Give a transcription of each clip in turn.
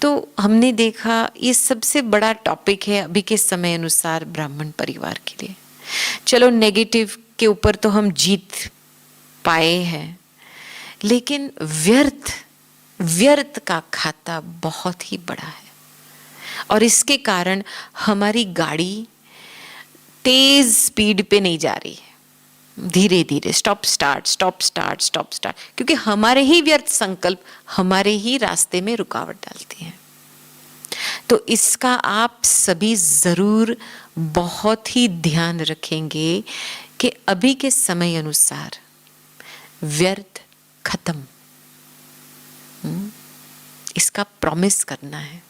तो हमने देखा ये सबसे बड़ा टॉपिक है अभी के समय अनुसार ब्राह्मण परिवार के लिए। चलो नेगेटिव के ऊपर तो हम जीत पाए हैं, लेकिन व्यर्थ का खाता बहुत ही बड़ा है और इसके कारण हमारी गाड़ी तेज स्पीड पे नहीं जा रही है, धीरे धीरे स्टॉप स्टार्ट, क्योंकि हमारे ही व्यर्थ संकल्प हमारे ही रास्ते में रुकावट डालती हैं। तो इसका आप सभी जरूर बहुत ही ध्यान रखेंगे कि अभी के समय अनुसार व्यर्थ खत्म, इसका प्रॉमिस करना है।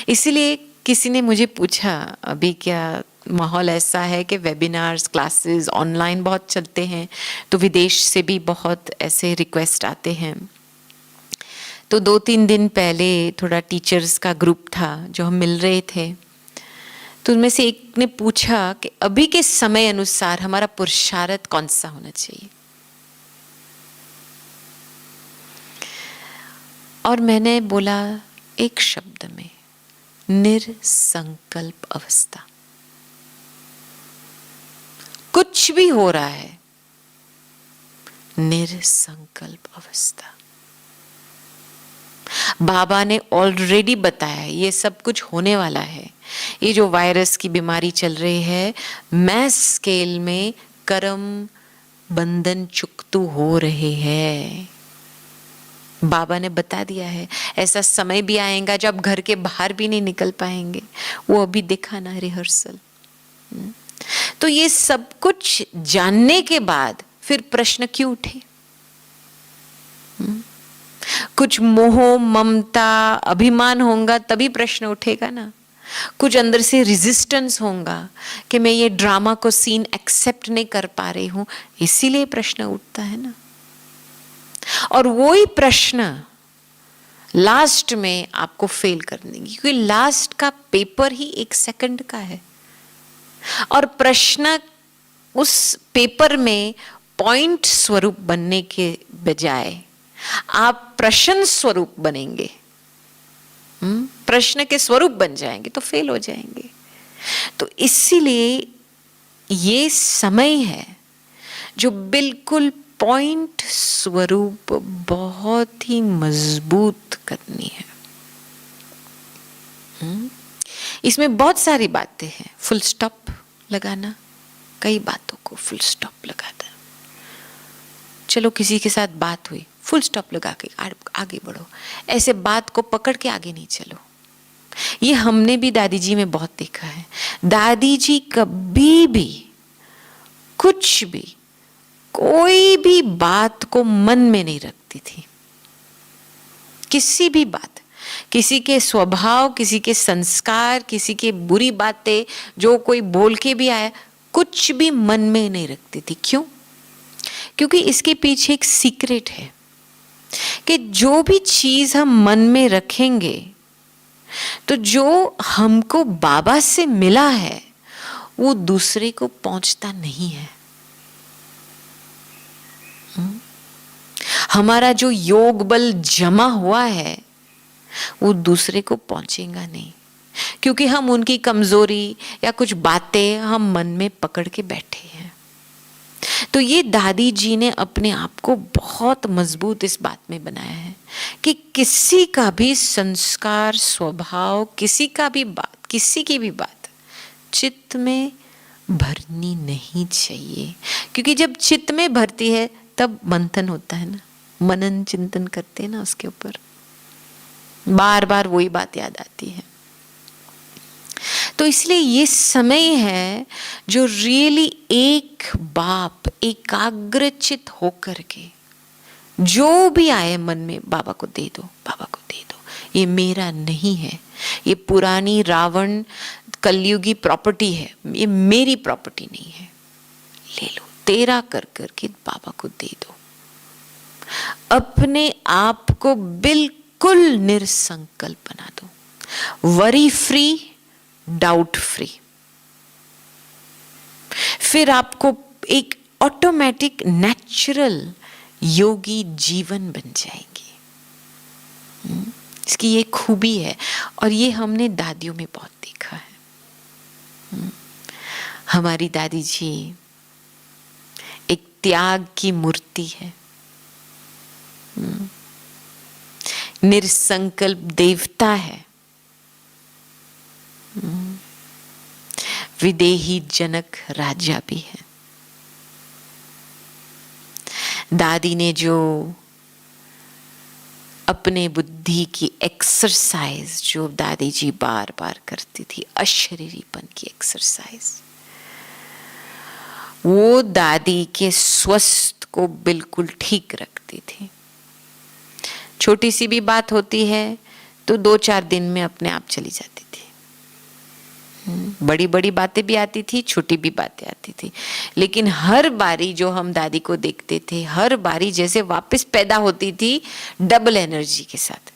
इसीलिए किसी ने मुझे पूछा, अभी क्या माहौल ऐसा है कि वेबिनार्स, क्लासेस ऑनलाइन बहुत चलते हैं, तो विदेश से भी बहुत ऐसे रिक्वेस्ट आते हैं। तो 2-3 दिन पहले थोड़ा टीचर्स का ग्रुप था जो हम मिल रहे थे, तो उनमें से एक ने पूछा कि अभी के समय अनुसार हमारा पुरुषार्थ कौन सा होना चाहिए। और मैंने बोला एक शब्द में, निरसंकल्प अवस्था। कुछ भी हो रहा है, निरसंकल्प अवस्था। बाबा ने ऑलरेडी बताया ये सब कुछ होने वाला है। ये जो वायरस की बीमारी चल रही है, मैस स्केल में कर्म बंधन चुकतू हो रहे हैं। बाबा ने बता दिया है ऐसा समय भी आएगा जब घर के बाहर भी नहीं निकल पाएंगे। वो अभी देखा ना रिहर्सल। तो ये सब कुछ जानने के बाद फिर प्रश्न क्यों उठे? कुछ मोह, ममता, अभिमान होगा तभी प्रश्न उठेगा ना। कुछ अंदर से रेजिस्टेंस होगा कि मैं ये ड्रामा को सीन एक्सेप्ट नहीं कर पा रही हूं, इसीलिए प्रश्न उठता है ना। और वही प्रश्न लास्ट में आपको फेल कर देंगे, क्योंकि लास्ट का पेपर ही 1 सेकंड का है और प्रश्न उस पेपर में पॉइंट स्वरूप बनने के बजाय आप प्रश्न स्वरूप बनेंगे, प्रश्न के स्वरूप बन जाएंगे तो फेल हो जाएंगे। तो इसीलिए ये समय है जो बिल्कुल पॉइंट स्वरूप बहुत ही मजबूत करनी है। इसमें बहुत सारी बातें हैं। फुल स्टॉप लगाना, कई बातों को फुल स्टॉप लगा देना। चलो किसी के साथ बात हुई, फुल स्टॉप लगा के आगे बढ़ो। ऐसे बात को पकड़ के आगे नहीं चलो। ये हमने भी दादी जी में बहुत देखा है। दादी जी कभी भी कुछ भी कोई भी बात को मन में नहीं रखती थी। किसी भी बात, किसी के स्वभाव, किसी के संस्कार, किसी के बुरी बातें जो कोई बोल के भी आया, कुछ भी मन में नहीं रखती थी। क्यों? क्योंकि इसके पीछे एक सीक्रेट है कि जो भी चीज हम मन में रखेंगे तो जो हमको बाबा से मिला है वो दूसरे को पहुंचता नहीं है। हमारा जो योग बल जमा हुआ है वो दूसरे को पहुंचेगा नहीं, क्योंकि हम उनकी कमजोरी या कुछ बातें हम मन में पकड़ के बैठे हैं। तो ये दादी जी ने अपने आप को बहुत मजबूत इस बात में बनाया है कि किसी का भी संस्कार, स्वभाव, किसी की भी बात चित्त में भरनी नहीं चाहिए। क्योंकि जब चित्त में भरती है तब मंथन होता है ना, मनन चिंतन करते हैं ना, उसके ऊपर बार बार वही बात याद आती है। तो इसलिए ये समय है जो रियली एक बाप एकाग्रचित होकर के जो भी आए मन में बाबा को दे दो, बाबा को दे दो। ये मेरा नहीं है, ये पुरानी रावण कलयुगी प्रॉपर्टी है, ये मेरी प्रॉपर्टी नहीं है, ले लो, तेरा कर करके बाबा को दे दो। अपने आप को बिल्कुल निरसंकल्प बना दो, वरी फ्री, डाउट फ्री। फिर आपको एक ऑटोमेटिक नेचुरल योगी जीवन बन जाएगी। इसकी ये खूबी है, और ये हमने दादियों में बहुत देखा है। हमारी दादी जी एक त्याग की मूर्ति है, निरसंकल्प देवता है, विदेही जनक राजा भी है। दादी ने जो अपने बुद्धि की एक्सरसाइज जो दादी जी बार बार करती थी, अशरीरीपन की एक्सरसाइज, वो दादी के स्वस्थ को बिल्कुल ठीक रखती थी। छोटी सी भी बात होती है तो 2-4 दिन में अपने आप चली जाती थी। बड़ी बड़ी बातें भी आती थी, छोटी भी बातें आती थी, लेकिन हर बारी जो हम दादी को देखते थे, हर बारी जैसे वापस पैदा होती थी डबल एनर्जी के साथ।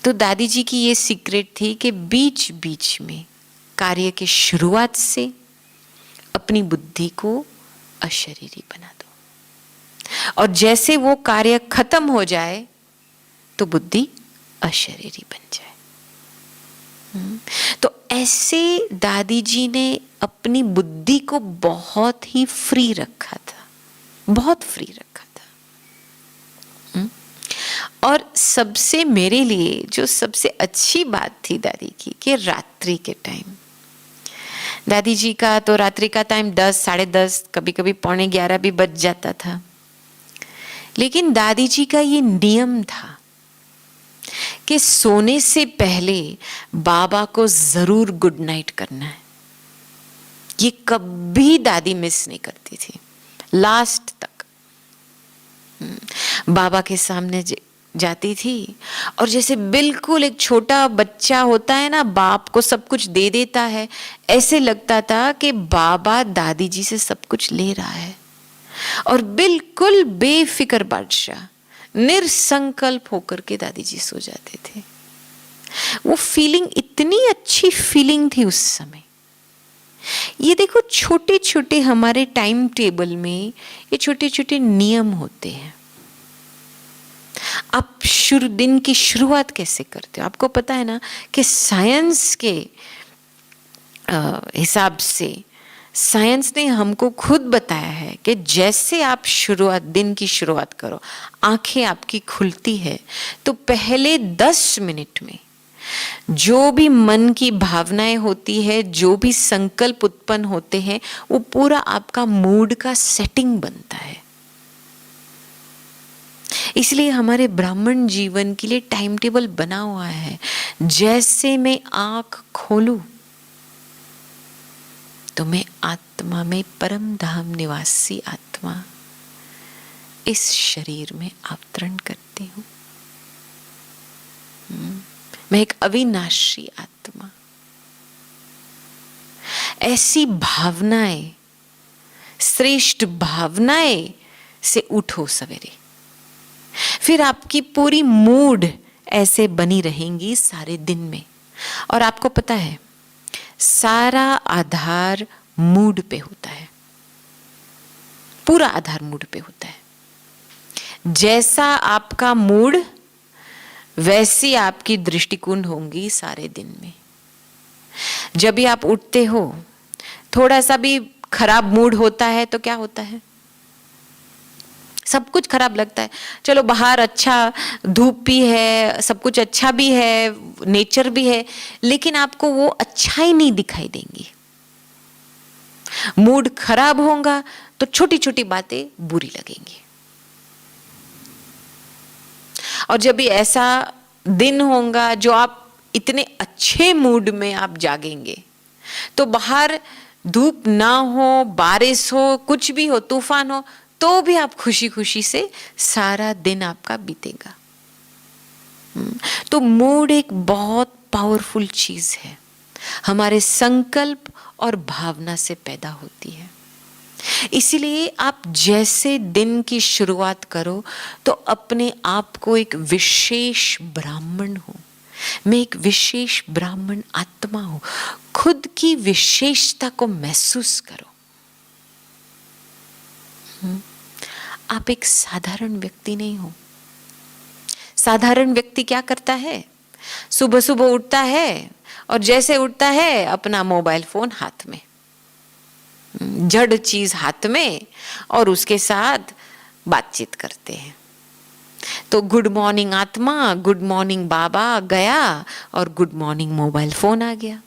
तो दादी जी की ये सीक्रेट थी कि बीच बीच में कार्य के शुरुआत से अपनी बुद्धि को अशरीरी बना दो, और जैसे वो कार्य खत्म हो जाए तो बुद्धि अशरीरी बन जाए। तो ऐसे दादी जी ने अपनी बुद्धि को बहुत ही फ्री रखा था, बहुत फ्री रखा था। और सबसे मेरे लिए जो सबसे अच्छी बात थी दादी की, कि रात्रि के टाइम, दादी जी का तो रात्रि का टाइम 10, 10:30, कभी कभी 11:45 भी बज जाता था, लेकिन दादी जी का ये नियम था कि सोने से पहले बाबा को जरूर गुड नाइट करना है। ये कभी दादी मिस नहीं करती थी, लास्ट तक। बाबा के सामने जाती थी, और जैसे बिल्कुल एक छोटा बच्चा होता है ना, बाप को सब कुछ दे देता है, ऐसे लगता था कि बाबा दादी जी से सब कुछ ले रहा है, और बिल्कुल बेफिक्र बादशाह निरसंकल्प होकर के दादी जी सो जाते थे। वो फीलिंग इतनी अच्छी फीलिंग थी उस समय। ये देखो, छोटे छोटे हमारे टाइम टेबल में ये छोटे छोटे नियम होते हैं। आप दिन की शुरुआत कैसे करते हो? आपको पता है ना कि साइंस के हिसाब से, साइंस ने हमको खुद बताया है कि जैसे आप दिन की शुरुआत करो, आंखें आपकी खुलती है, तो पहले 10 मिनट में जो भी मन की भावनाएं होती है, जो भी संकल्प उत्पन्न होते हैं, वो पूरा आपका मूड का सेटिंग बनता है। इसलिए हमारे ब्राह्मण जीवन के लिए टाइम टेबल बना हुआ है। जैसे मैं आंख खोलूं तो मैं आत्मा में, परम धाम निवासी आत्मा, इस शरीर में अवतरण करती हूँ। मैं एक अविनाशी आत्मा। ऐसी भावनाएं, श्रेष्ठ भावनाएं से उठो सवेरे, फिर आपकी पूरी मूड ऐसे बनी रहेंगी सारे दिन में। और आपको पता है, सारा आधार मूड पे होता है, पूरा आधार मूड पे होता है। जैसा आपका मूड, वैसी आपकी दृष्टिकोण होंगी सारे दिन में। जब भी आप उठते हो, थोड़ा सा भी खराब मूड होता है तो क्या होता है? सब कुछ खराब लगता है। चलो बाहर अच्छा धूप भी है, सब कुछ अच्छा भी है, नेचर भी है, लेकिन आपको वो अच्छा ही नहीं दिखाई देंगी। मूड खराब होगा तो छोटी छोटी बातें बुरी लगेंगी। और जब भी ऐसा दिन होगा जो आप इतने अच्छे मूड में आप जागेंगे, तो बाहर धूप ना हो, बारिश हो, कुछ भी हो, तूफान हो, तो भी आप खुशी खुशी से सारा दिन आपका बीतेगा। तो मूड एक बहुत पावरफुल चीज है, हमारे संकल्प और भावना से पैदा होती है। इसीलिए आप जैसे दिन की शुरुआत करो तो अपने आप को एक विशेष ब्राह्मण हो, मैं एक विशेष ब्राह्मण आत्मा हूं, खुद की विशेषता को महसूस करो। आप एक साधारण व्यक्ति नहीं हो, साधारण व्यक्ति क्या करता है? सुबह सुबह उठता है और जैसे उठता है अपना मोबाइल फोन हाथ में, जड़ चीज हाथ में, और उसके साथ बातचीत करते हैं। तो गुड मॉर्निंग आत्मा, गुड मॉर्निंग बाबा गया और गुड मॉर्निंग मोबाइल फोन आ गया।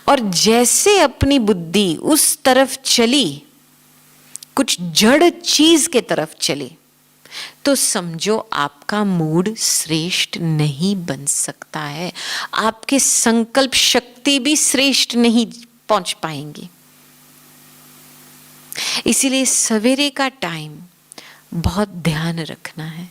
और जैसे अपनी बुद्धि उस तरफ चली, कुछ जड़ चीज के तरफ चली, तो समझो आपका मूड श्रेष्ठ नहीं बन सकता है, आपके संकल्प शक्ति भी श्रेष्ठ नहीं पहुंच पाएंगी। इसीलिए सवेरे का टाइम बहुत ध्यान रखना है।